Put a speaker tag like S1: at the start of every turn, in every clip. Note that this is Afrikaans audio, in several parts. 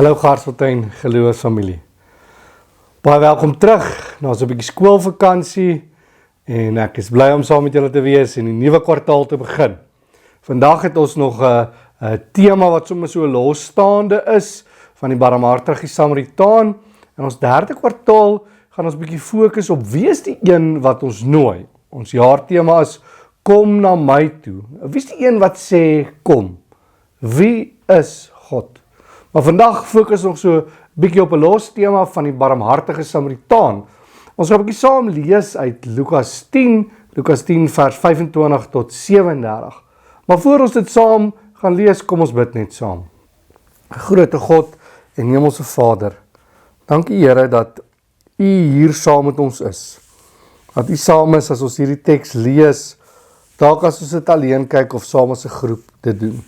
S1: Hallo Garsfontein geloofsfamilie. Baie welkom terug na so 'n bietjie skoolvakansie en ek is bly om saam met julle te wees en die nuwe kwartaal te begin. Vandag het ons nog 'n tema wat sommer so losstaande is van die barmhartige Samaritaan. In ons derde kwartaal gaan ons bietjie fokus op wie is die een wat ons nooi. Ons jaartema is kom na my toe. Wie is die een wat sê kom? Wie is God? Maar vandag fokus ons so bietjie op 'n los tema van die barmhartige Samaritaan. Ons gaan 'n bietjie saam lees uit Lukas 10 vers 25 tot 37. Maar voor ons dit saam gaan lees, kom ons bid net saam. Grote God en Hemelse Vader, dankie Here dat U hier saam met ons is. Dat U saam is as ons hierdie teks lees, dalk as ons dit alleen kyk of saam as 'n groep te doen.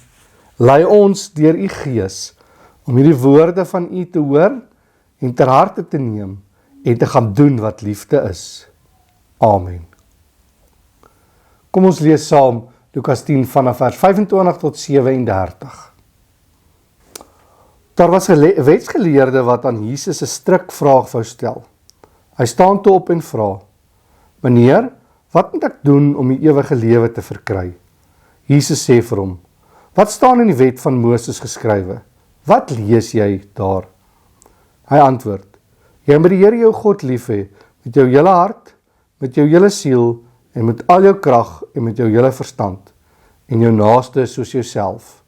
S1: Lei ons deur U Gees om hierdie woorde van U te hoor en ter harte te neem en te gaan doen wat liefde is. Amen. Kom ons lees saam Lukas 10 vanaf vers 25 tot 37. Daar was 'n wetsgeleerde wat aan Jesus 'n strikvraag wou stel. Hy staan toe op en vra: "Meneer, wat moet ek doen om die ewige lewe te verkry?" Jesus sê vir hom: "Wat staan in die wet van Moses geskrywe? Wat lees jy daar?" Hy antwoord: "Jy moet die Here jou God lief hê met jou hele hart, met jou hele siel en met al jou krag en met jou hele verstand en jou naaste soos jouself."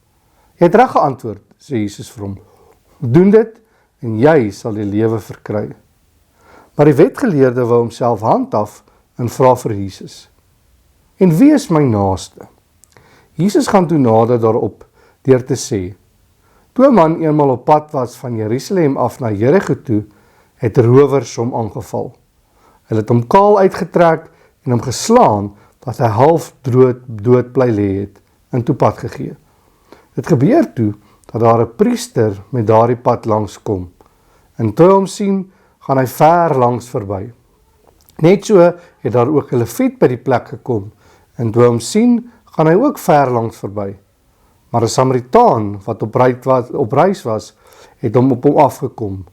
S1: "Jy het reg geantwoord," sê Jesus vir hom. "Doen dit en jy sal die lewe verkry." Maar die wetgeleerde wou homself handhaaf en vra vir Jesus: "En wie is my naaste?" Jesus gaan toe nader daarop deur te sê: "Toe 'n man eenmal op pad was van Jerusalem af na Jerigo toe, het rowers hom aangeval. Hulle het hom kaal uitgetrek en hom geslaan dat hy half dood bly lê het en toe pad gegee. Dit gebeur toe dat daar 'n priester met daardie pad langs kom. En toe hom sien, gaan hy ver langs verby. Net so het daar ook 'n leviet by die plek gekom en toe hom sien, gaan hy ook ver langs verby. Maar 'n Samaritaan wat op reis was, het hom op hom afgekom.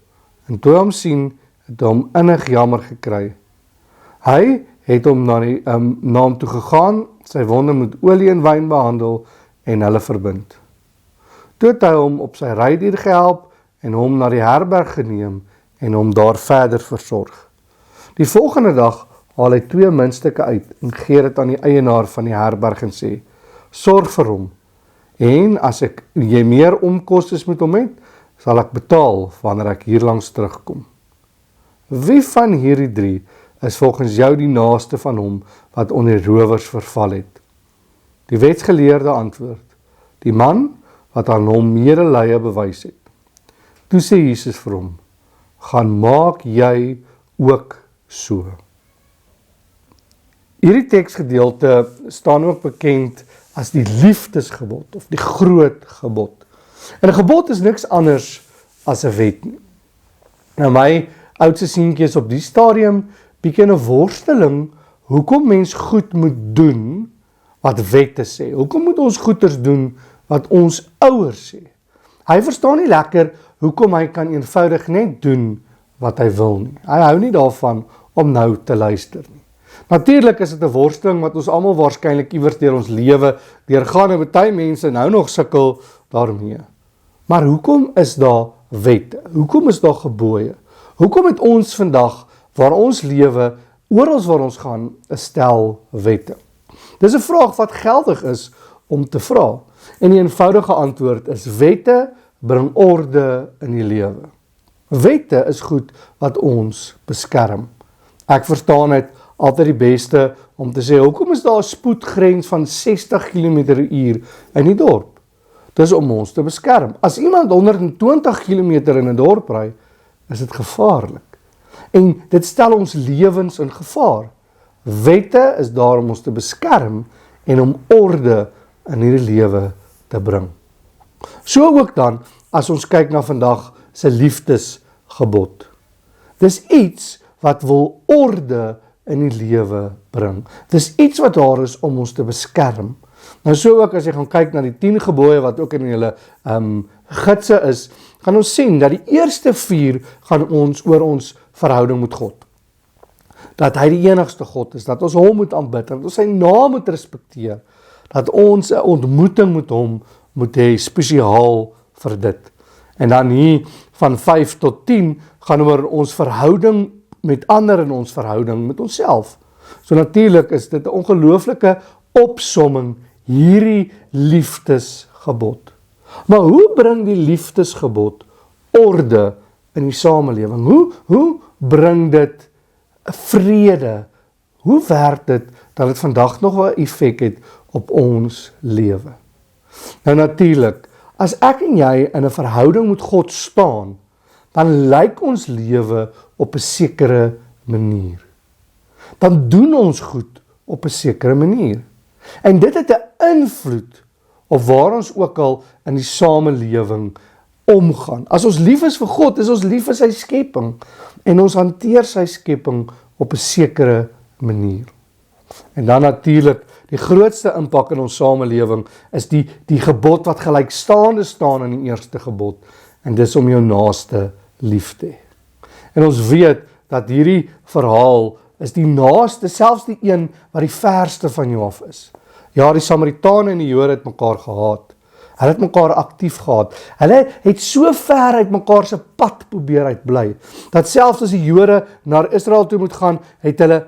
S1: En toe hom sien, het hom innig jammer gekry. Hy het hom na hom toe gegaan, sy wonde met olie en wyn behandel en hulle verbind. Toe het hy hom op sy rydier gehelp en hom na die herberg geneem en hom daar verder versorg. Die volgende dag haal hy 2 muntstukke uit en gee dit aan die eienaar van die herberg en sê: "Sorg vir hom. En as jy meer omkostes met hom het, sal ek betaal wanneer ek hierlangs terugkom." Wie van hierdie 3 is volgens jou die naaste van hom wat onder die rowers verval het? Die wetsgeleerde antwoord: "Die man wat aan hom medelee bewys het." Toe sê Jesus vir hom: "Gaan maak jy ook so." Hierdie teksgedeelte staan ook bekend as die liefdesgebod of die groot gebod. En 'n gebod is niks anders as 'n wet nie. Nou my oudste seentjie is op die stadium bietjie 'n worsteling hoekom mens goed moet doen wat wette sê. Hoekom moet ons goeders doen wat ons ouers sê? Hy verstaan nie lekker hoekom hy kan eenvoudig net doen wat hy wil nie. Hy hou nie daarvan om nou te luister nie. Natuurlik is dit 'n worsteling wat ons almal waarskynlik iewers deur ons lewe deurgaan en baie mense nou nog sukkel daarmee. Maar hoekom is daar wette? Hoekom is daar gebooie? Hoekom het ons vandag waar ons lewe, oral waar ons gaan, 'n stel wette? Dis 'n vraag wat geldig is om te vra. En die eenvoudige antwoord is: wette bring orde in die lewe. Wette is goed wat ons beskerm. Ek verstaan dit altyd die beste om te sê, hoekom is daar 'n spoedgrens van 60 km/h in die dorp? Dis om ons te beskerm. As iemand 120 km in 'n dorp ry, is dit gevaarlik. En dit stel ons lewens in gevaar. Wette is daar om ons te beskerm en om orde in hierdie lewe te bring. So ook dan, as ons kyk na vandag se liefdesgebod. Dis iets wat wil orde in die lewe bring. Dis iets wat daar is om ons te beskerm. Nou so ook as jy gaan kyk na die 10 gebooie wat ook in julle gidse is, gaan ons sien dat die eerste 4 gaan ons oor ons verhouding met God. Dat hy die enigste God is, dat ons hom moet aanbid, dat ons sy naam moet respekteer, dat ons 'n ontmoeting met hom moet hê, spesiaal vir dit. En dan hier van 5 tot 10 gaan oor ons verhouding met ander en ons verhouding met onsself. So natuurlik is dit 'n ongelooflike opsomming hierdie liefdesgebod. Maar hoe bring die liefdesgebod orde in die samelewing? Hoe bring dit vrede? Hoe werk dit dat dit vandag nog 'n effek het op ons lewe? Nou natuurlik, as ek en jy in 'n verhouding met God staan, dan lyk ons lewe op 'n sekere manier. Dan doen ons goed op 'n sekere manier. En dit het 'n invloed op waar ons ook al in die samelewing omgaan. As ons lief is vir God, is ons lief vir sy skepping en ons hanteer sy skepping op 'n sekere manier. En dan natuurlik, die grootste impak in ons samelewing is die gebod wat gelykstaande staan in die eerste gebod, en dis om jou naaste lief te hê. En ons weet dat hierdie verhaal is die naaste, selfs die een wat die verste van jou af is. Ja, die Samaritane en die Jode het mekaar gehaat. Hulle het mekaar aktief gehad. Hulle het so ver uit mekaar se pad probeer uitbly, dat selfs as die Jode na Israel toe moet gaan,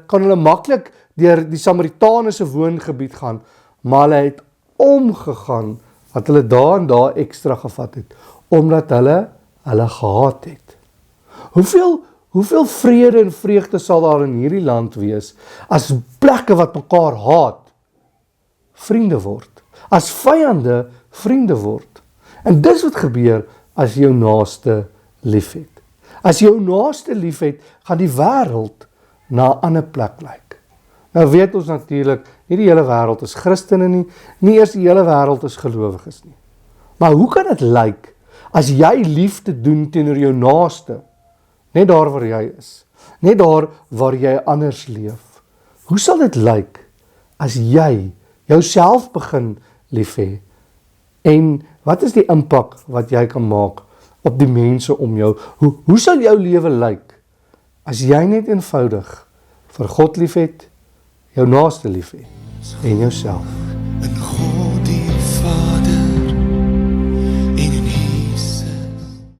S1: kan hulle maklik deur die Samaritane se woongebied gaan, maar hulle het omgegaan, wat hulle daar en daar ekstra gevat het, omdat hulle gehaat het. Hoeveel vrede en vreugde sal daar in hierdie land wees, as plekke wat mekaar haat, vriende word, as vyande vriende word. En dis wat gebeur as jy jou naaste lief het. As jy jou naaste lief het, gaan die wêreld na 'n ander plek lyk. Nou weet ons natuurlik, nie die hele wêreld is Christene nie eers die hele wêreld is gelowiges nie. Maar hoe kan dit lyk as jy liefde doen teenoor jou naaste, net daar waar jy is, net daar waar jy anders leef? Hoe sal dit lyk as jy jouself begin lief hê? En wat is die impak wat jy kan maak op die mense om jou? Hoe sal jou lewe lyk as jy net eenvoudig vir God lief het, jou naaste lief het en jouself?